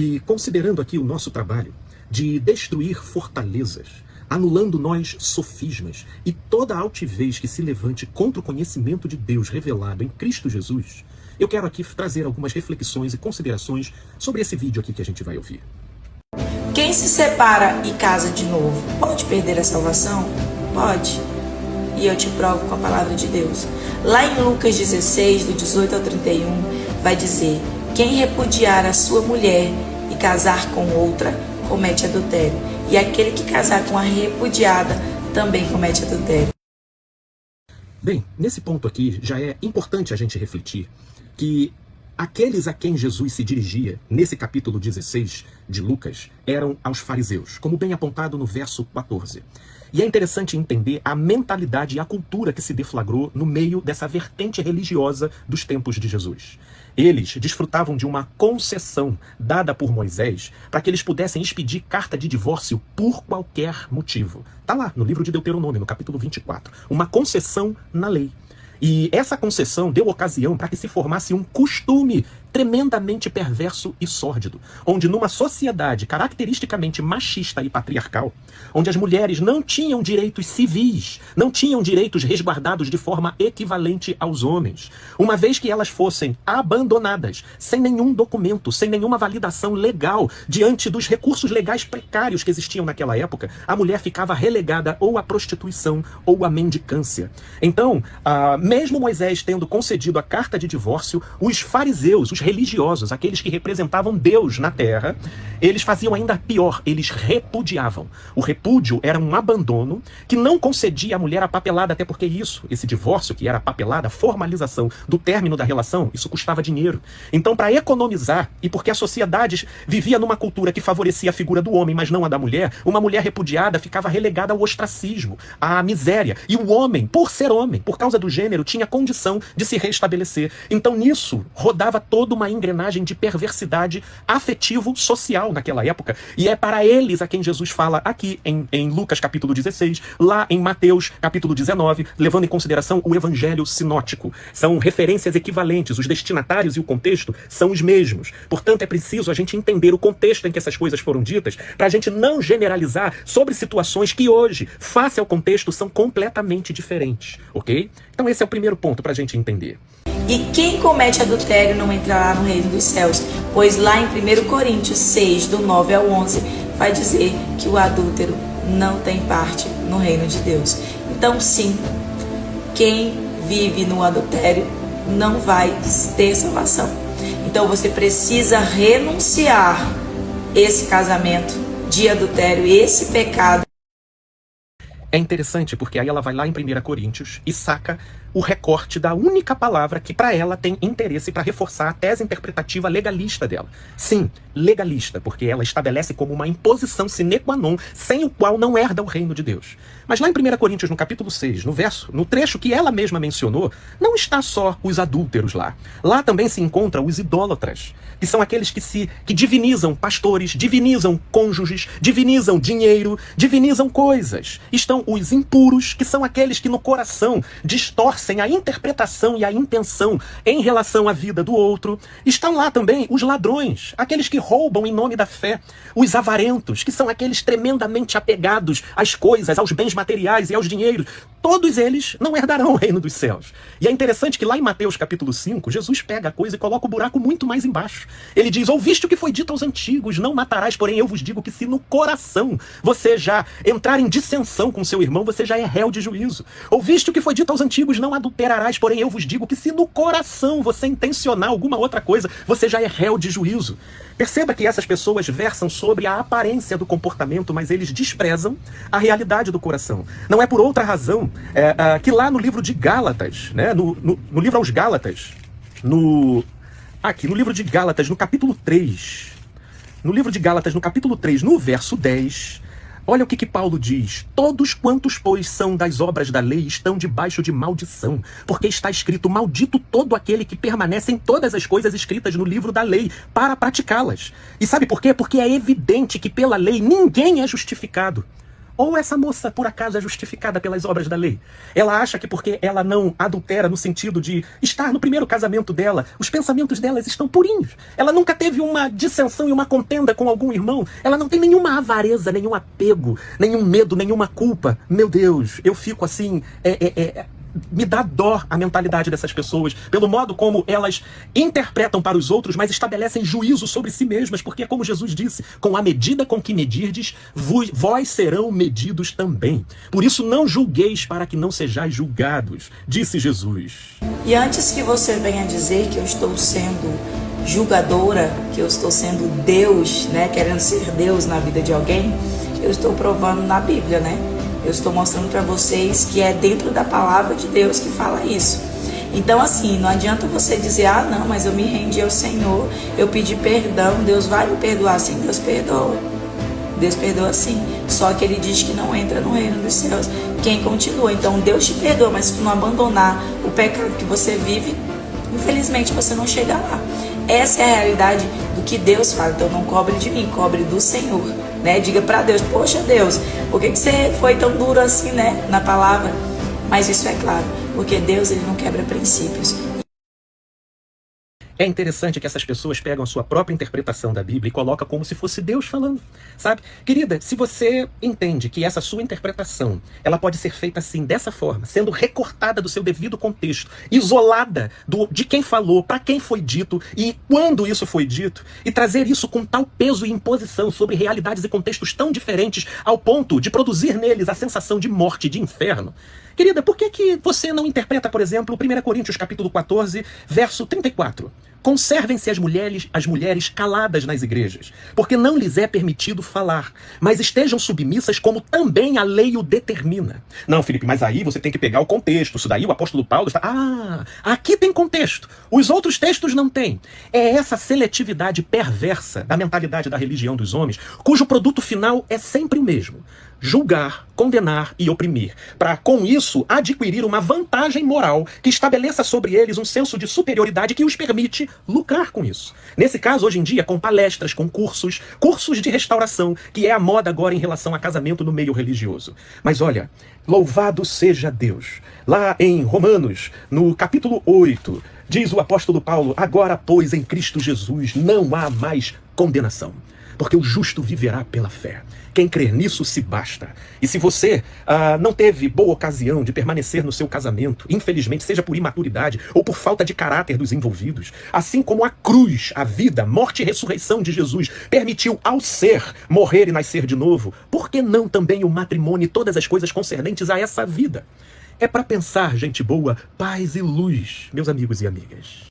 E considerando aqui o nosso trabalho de destruir fortalezas, anulando nós sofismas e toda altivez que se levante contra o conhecimento de Deus revelado em Cristo Jesus, eu quero aqui trazer algumas reflexões e considerações sobre esse vídeo aqui que a gente vai ouvir. Quem se separa e casa de novo, pode perder a salvação? Pode. E eu te provo com a palavra de Deus. Lá em Lucas 16, do 18 ao 31, vai dizer: quem repudiar a sua mulher e casar com outra, comete adultério. E aquele que casar com a repudiada, também comete adultério. Bem, nesse ponto aqui, já é importante a gente refletir que aqueles a quem Jesus se dirigia, nesse capítulo 16 de Lucas, eram aos fariseus, como bem apontado no verso 14. E é interessante entender a mentalidade e a cultura que se deflagrou no meio dessa vertente religiosa dos tempos de Jesus. Eles desfrutavam de uma concessão dada por Moisés para que eles pudessem expedir carta de divórcio por qualquer motivo. Está lá no livro de Deuteronômio, no capítulo 24. Uma concessão na lei. E essa concessão deu ocasião para que se formasse um costume tremendamente perverso e sórdido, onde numa sociedade caracteristicamente machista e patriarcal, onde as mulheres não tinham direitos civis, não tinham direitos resguardados de forma equivalente aos homens, uma vez que elas fossem abandonadas, sem nenhum documento, sem nenhuma validação legal, diante dos recursos legais precários que existiam naquela época, a mulher ficava relegada ou à prostituição ou à mendicância. Então, mesmo Moisés tendo concedido a carta de divórcio, os fariseus, os religiosos, aqueles que representavam Deus na terra, eles faziam ainda pior, eles repudiavam. O repúdio era um abandono que não concedia à mulher a papelada, até porque esse divórcio, que era a papelada, a formalização do término da relação, isso custava dinheiro. Então, para economizar, e porque a sociedade vivia numa cultura que favorecia a figura do homem, mas não a da mulher, uma mulher repudiada ficava relegada ao ostracismo, à miséria. E o homem, por ser homem, por causa do gênero, tinha condição de se restabelecer. Então, nisso, rodava toda uma engrenagem de perversidade afetivo-social naquela época. E é para eles a quem Jesus fala aqui em Lucas capítulo 16, lá em Mateus capítulo 19, levando em consideração o evangelho sinótico. São referências equivalentes, os destinatários e o contexto são os mesmos. Portanto, é preciso a gente entender o contexto em que essas coisas foram ditas, para a gente não generalizar sobre situações que hoje, face ao contexto, são completamente diferentes, ok? Então esse é o primeiro ponto para a gente entender. E quem comete adultério não entrará no reino dos céus, pois lá em 1 Coríntios 6, do 9 ao 11, vai dizer que o adúltero não tem parte no reino de Deus. Então sim, quem vive no adultério não vai ter salvação. Então você precisa renunciar esse casamento de adultério, esse pecado. É interessante porque aí ela vai lá em 1 Coríntios e saca o recorte da única palavra que para ela tem interesse para reforçar a tese interpretativa legalista dela. Sim, legalista, porque ela estabelece como uma imposição sine qua non, sem o qual não herda o reino de Deus. Mas lá em 1 Coríntios, no capítulo 6, no trecho que ela mesma mencionou, não está só os adúlteros lá. Lá também se encontram os idólatras, que são aqueles que divinizam pastores, divinizam cônjuges, divinizam dinheiro, divinizam coisas. Estão os impuros, que são aqueles que no coração distorcem a interpretação e a intenção em relação à vida do outro. Estão lá também os ladrões, aqueles que roubam em nome da fé. Os avarentos, que são aqueles tremendamente apegados às coisas, aos bens materiais e aos dinheiros. Todos eles não herdarão o reino dos céus. E é interessante que lá em Mateus capítulo 5, Jesus pega a coisa e coloca o buraco muito mais embaixo. Ele diz: ouviste o que foi dito aos antigos, não matarás, porém eu vos digo que se no coração você já entrar em dissensão com seu irmão, você já é réu de juízo. Ouviste o que foi dito aos antigos, não adulterarás, porém eu vos digo que se no coração você intencionar alguma outra coisa, você já é réu de juízo. Perceba que essas pessoas versam sobre a aparência do comportamento, mas eles desprezam a realidade do coração. Não é por outra razão que lá no livro de Gálatas, né, no livro aos Gálatas, no livro de Gálatas, no capítulo 3, no verso 10, olha o que Paulo diz: todos quantos, pois, são das obras da lei estão debaixo de maldição, porque está escrito: maldito todo aquele que permanece em todas as coisas escritas no livro da lei, para praticá-las. E sabe por quê? Porque é evidente que pela lei ninguém é justificado. Ou essa moça, por acaso, é justificada pelas obras da lei? Ela acha que porque ela não adultera no sentido de estar no primeiro casamento dela, os pensamentos delas estão purinhos. Ela nunca teve uma dissensão e uma contenda com algum irmão. Ela não tem nenhuma avareza, nenhum apego, nenhum medo, nenhuma culpa. Meu Deus, eu fico assim... Me dá dó a mentalidade dessas pessoas, pelo modo como elas interpretam para os outros, mas estabelecem juízo sobre si mesmas, porque como Jesus disse, com a medida com que medirdes, vós serão medidos também. Por isso não julgueis para que não sejais julgados, disse Jesus. E antes que você venha dizer que eu estou sendo julgadora, que eu estou sendo Deus, né, querendo ser Deus na vida de alguém, eu estou provando na Bíblia, né? Eu estou mostrando para vocês que é dentro da palavra de Deus que fala isso. Então assim, não adianta você dizer, ah não, mas eu me rendi ao Senhor, eu pedi perdão, Deus vai me perdoar. Sim, Deus perdoa. Deus perdoa sim. Só que Ele diz que não entra no reino dos céus quem continua. Então Deus te perdoa, mas se tu não abandonar o pecado que você vive, infelizmente você não chega lá. Essa é a realidade do que Deus fala. Então não cobre de mim, cobre do Senhor, né? Diga para Deus, poxa Deus, por que você foi tão duro assim, né, na palavra? Mas isso é claro, porque Deus, Ele não quebra princípios. É interessante que essas pessoas pegam a sua própria interpretação da Bíblia e colocam como se fosse Deus falando, sabe? Querida, se você entende que essa sua interpretação, ela pode ser feita assim, dessa forma, sendo recortada do seu devido contexto, isolada de quem falou, para quem foi dito e quando isso foi dito, e trazer isso com tal peso e imposição sobre realidades e contextos tão diferentes ao ponto de produzir neles a sensação de morte, de inferno. Querida, por que você não interpreta, por exemplo, 1 Coríntios capítulo 14, verso 34? Conservem-se as mulheres caladas nas igrejas, porque não lhes é permitido falar, mas estejam submissas como também a lei o determina. Não, Felipe, mas aí você tem que pegar o contexto. Isso daí o apóstolo Paulo está... Ah, aqui tem contexto. Os outros textos não têm. É essa seletividade perversa da mentalidade da religião dos homens, cujo produto final é sempre o mesmo: julgar, condenar e oprimir, para com isso adquirir uma vantagem moral que estabeleça sobre eles um senso de superioridade que os permite lucrar com isso. Nesse caso, hoje em dia, com palestras, com cursos de restauração, que é a moda agora em relação a casamento no meio religioso. Mas olha, louvado seja Deus. Lá em Romanos, no capítulo 8, diz o apóstolo Paulo: agora, pois, em Cristo Jesus não há mais condenação, porque o justo viverá pela fé. Quem crer nisso se basta. E se você não teve boa ocasião de permanecer no seu casamento, infelizmente, seja por imaturidade ou por falta de caráter dos envolvidos, assim como a cruz, a vida, morte e ressurreição de Jesus permitiu ao ser morrer e nascer de novo, por que não também o matrimônio e todas as coisas concernentes a essa vida? É para pensar, gente boa, paz e luz, meus amigos e amigas.